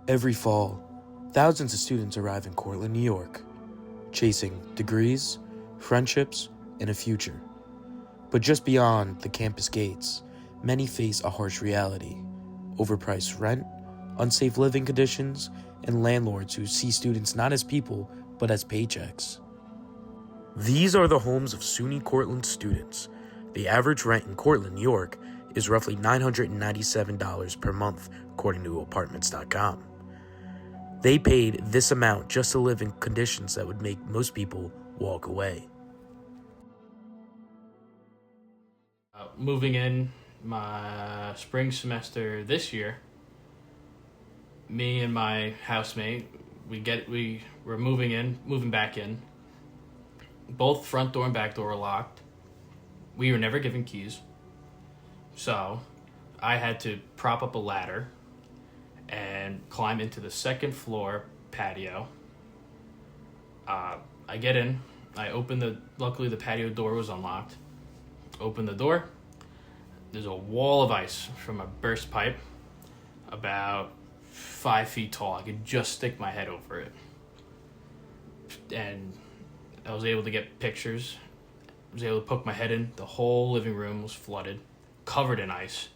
Every fall, thousands of students arrive in Cortland, New York, chasing degrees, friendships, and a future. But just beyond the campus gates, many face a harsh reality: overpriced rent, unsafe living conditions, and landlords who see students not as people, but as paychecks. These are the homes of SUNY Cortland students. The average rent in Cortland, New York, is roughly $997 per month, according to Apartments.com. They paid this amount just to live in conditions that would make most people walk away. Moving in my spring semester this year, me and my housemate, we're moving back in. Both front door and back door were locked. We were never given keys. So I had to prop up a ladder and climb into the second floor patio. I get in, luckily the patio door was unlocked. Open the door. There's a wall of ice from a burst pipe about 5 feet tall. I could just stick my head over it. And I was able to get pictures. I was able to poke my head in. The whole living room was flooded, covered in ice.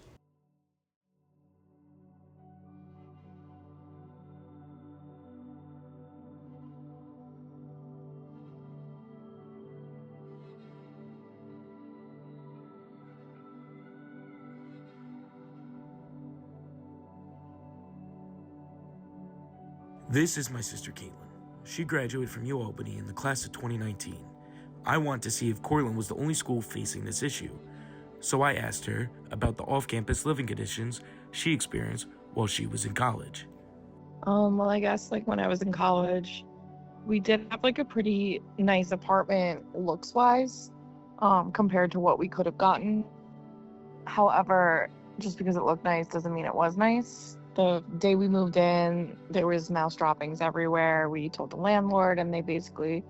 This is my sister Caitlin. She graduated from UAlbany in the class of 2019. I want to see if Cortland was the only school facing this issue, so I asked her about the off-campus living conditions she experienced while she was in college. Well, I guess when I was in college, we did have a pretty nice apartment looks-wise, compared to what we could have gotten. However, just because it looked nice doesn't mean it was nice. The day we moved in, there was mouse droppings everywhere. We told the landlord, and they basically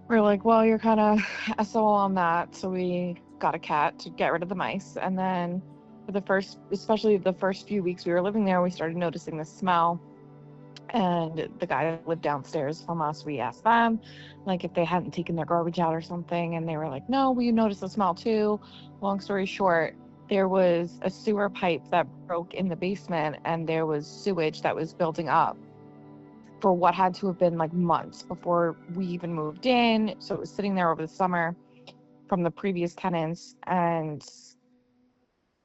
were like, well, you're kind of SOL on that. So we got a cat to get rid of the mice. And then especially the first few weeks we were living there, we started noticing the smell. And the guy that lived downstairs from us, we asked them, if they hadn't taken their garbage out or something. And they were like, no, we noticed the smell too. Long story short, there was a sewer pipe that broke in the basement, and there was sewage that was building up for what had to have been months before we even moved in. So it was sitting there over the summer from the previous tenants, and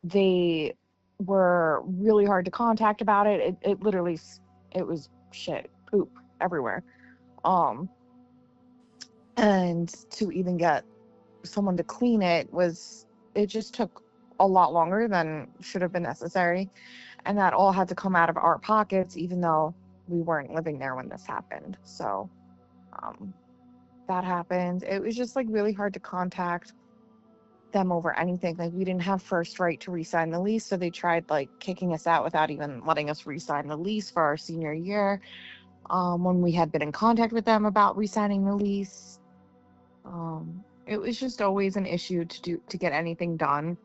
they were really hard to contact about it. It literally, it was shit, poop everywhere. And to even get someone to clean it just took a lot longer than should have been necessary. And that all had to come out of our pockets, even though we weren't living there when this happened. So that happened. It was just really hard to contact them over anything. We didn't have first right to re-sign the lease, so they tried kicking us out without even letting us re-sign the lease for our senior year. When we had been in contact with them about re-signing the lease, it was just always an issue to get anything done.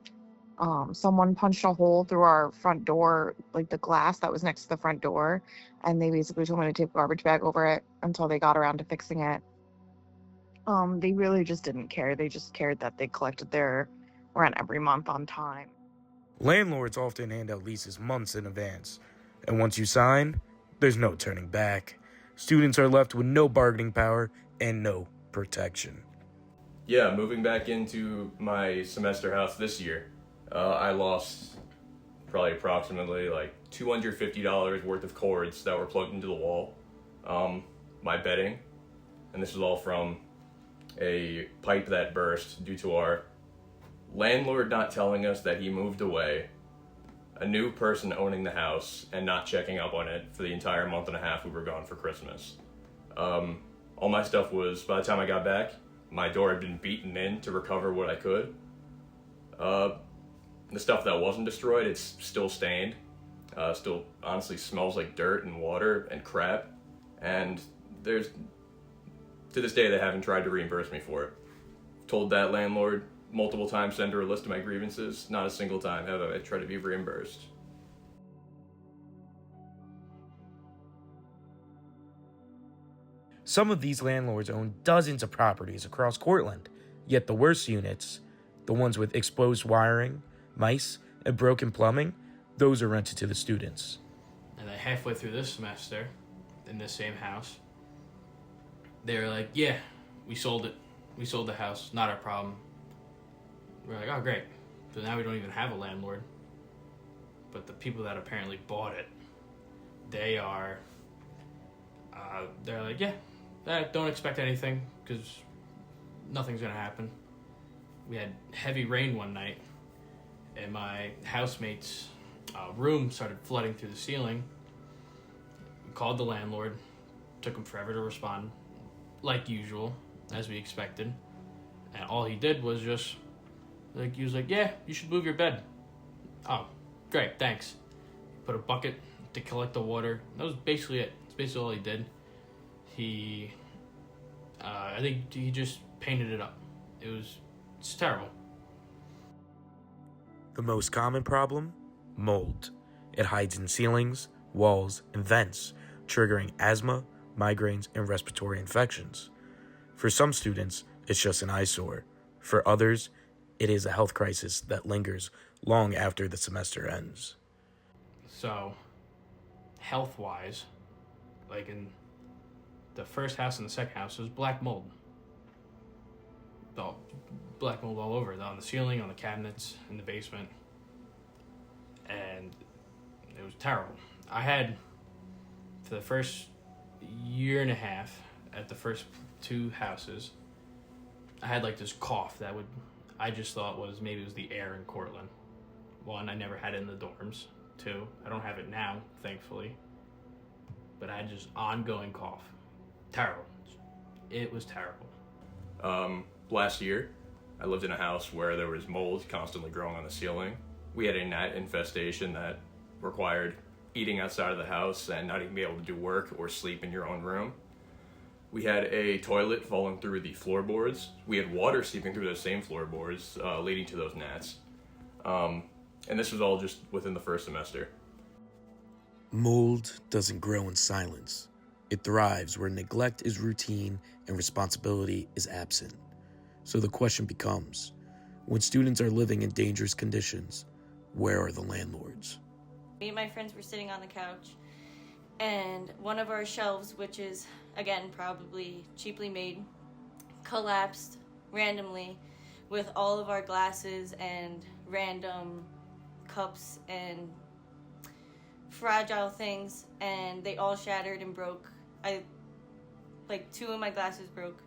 Someone punched a hole through our front door, the glass that was next to the front door, and they basically told me to tape a garbage bag over it until they got around to fixing it. They really just didn't care. They just cared that they collected their rent every month on time. Landlords often hand out leases months in advance, and once you sign, there's no turning back. Students are left with no bargaining power and no protection. Yeah, moving back into my semester house this year, I lost probably approximately $250 worth of cords that were plugged into the wall, my bedding, and this was all from a pipe that burst due to our landlord not telling us that he moved away, a new person owning the house, and not checking up on it for the entire month and a half we were gone for Christmas. All my stuff was, by the time I got back, my door had been beaten in to recover what I could. The stuff that wasn't destroyed, it's still stained. Still honestly smells like dirt and water and crap. And to this day, they haven't tried to reimburse me for it. Told that landlord multiple times, send her a list of my grievances. Not a single time have I tried to be reimbursed. Some of these landlords own dozens of properties across Cortland, yet the worst units, the ones with exposed wiring, mice, and broken plumbing, those are rented to the students. And then halfway through this semester, in this same house, they were like, yeah, we sold it. We sold the house, not our problem. We're like, oh, great. So now we don't even have a landlord. But the people that apparently bought it, they are, they're like, yeah, don't expect anything because nothing's going to happen. We had heavy rain one night, and my housemate's room started flooding through the ceiling. We called the landlord. Took him forever to respond, like usual, as we expected. And all he did was just, he was like, yeah, you should move your bed. Oh, great, thanks. Put a bucket to collect the water. That was basically it. That's basically all he did. I think he just painted it up. It's terrible. The most common problem? Mold. It hides in ceilings, walls, and vents, triggering asthma, migraines, and respiratory infections. For some students, it's just an eyesore. For others, it is a health crisis that lingers long after the semester ends. So, health-wise, like in the first house and the second house, was black mold. Black mold all over, on the ceiling, on the cabinets, in the basement. And it was terrible. I had, for the first year and a half at the first two houses, I had like this cough that I just thought maybe it was the air in Cortland. One, I never had it in the dorms. Two, I don't have it now, thankfully. But I had just ongoing cough. Terrible. It was terrible. Last year, I lived in a house where there was mold constantly growing on the ceiling. We had a gnat infestation that required eating outside of the house and not even be able to do work or sleep in your own room. We had a toilet falling through the floorboards. We had water seeping through those same floorboards, leading to those gnats. And this was all just within the first semester. Mold doesn't grow in silence. It thrives where neglect is routine and responsibility is absent. So the question becomes, when students are living in dangerous conditions, where are the landlords? Me and my friends were sitting on the couch, and one of our shelves, which is, again, probably cheaply made, collapsed randomly with all of our glasses and random cups and fragile things, and they all shattered and broke. Two of my glasses broke,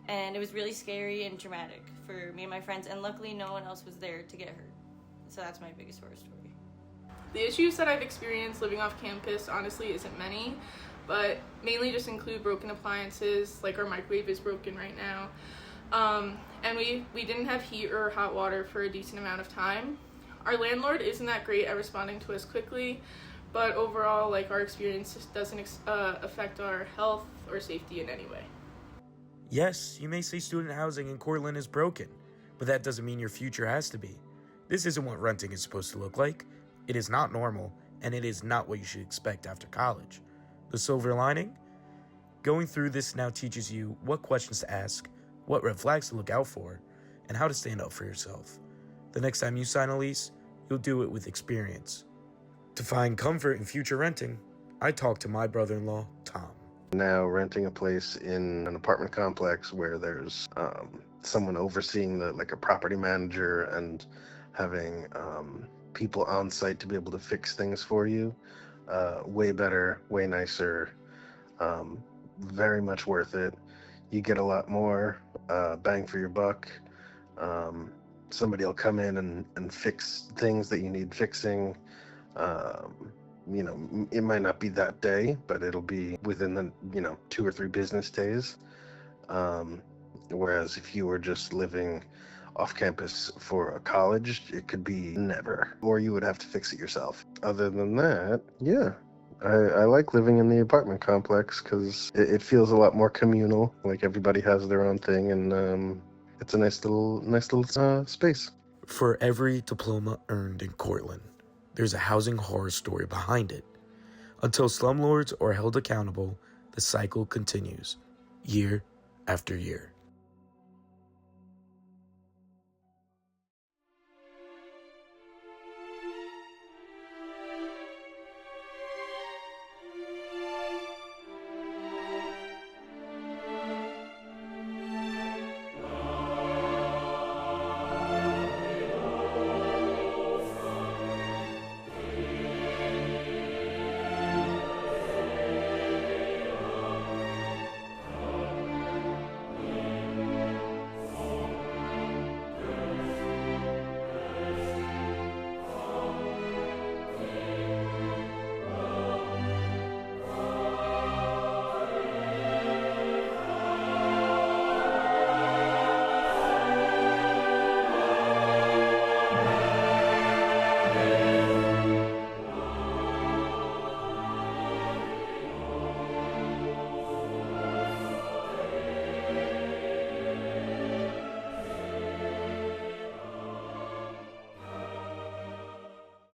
and it was really scary and traumatic for me and my friends, and luckily no one else was there to get hurt. So that's my biggest horror story. The issues that I've experienced living off campus honestly isn't many, but mainly just include broken appliances, like our microwave is broken right now. And we didn't have heat or hot water for a decent amount of time. Our landlord isn't that great at responding to us quickly, but overall, our experience doesn't affect our health or safety in any way. Yes, you may say student housing in Cortland is broken, but that doesn't mean your future has to be. This isn't what renting is supposed to look like. It is not normal, and it is not what you should expect after college. The silver lining? Going through this now teaches you what questions to ask, what red flags to look out for, and how to stand up for yourself. The next time you sign a lease, you'll do it with experience. To find comfort in future renting, I talked to my brother-in-law, Tom. Now renting a place in an apartment complex where there's someone overseeing a property manager and having people on site to be able to fix things for you. Way better, way nicer, very much worth it. You get a lot more bang for your buck. Somebody will come in and fix things that you need fixing. It might not be that day, but it'll be within the 2 or 3 business days. Whereas if you were just living off campus for a college, it could be never, or you would have to fix it yourself. Other than that, yeah, I like living in the apartment complex because it feels a lot more communal. Like everybody has their own thing, and it's a nice little space. For every diploma earned in Cortland, there's a housing horror story behind it. Until slumlords are held accountable, the cycle continues. year after year.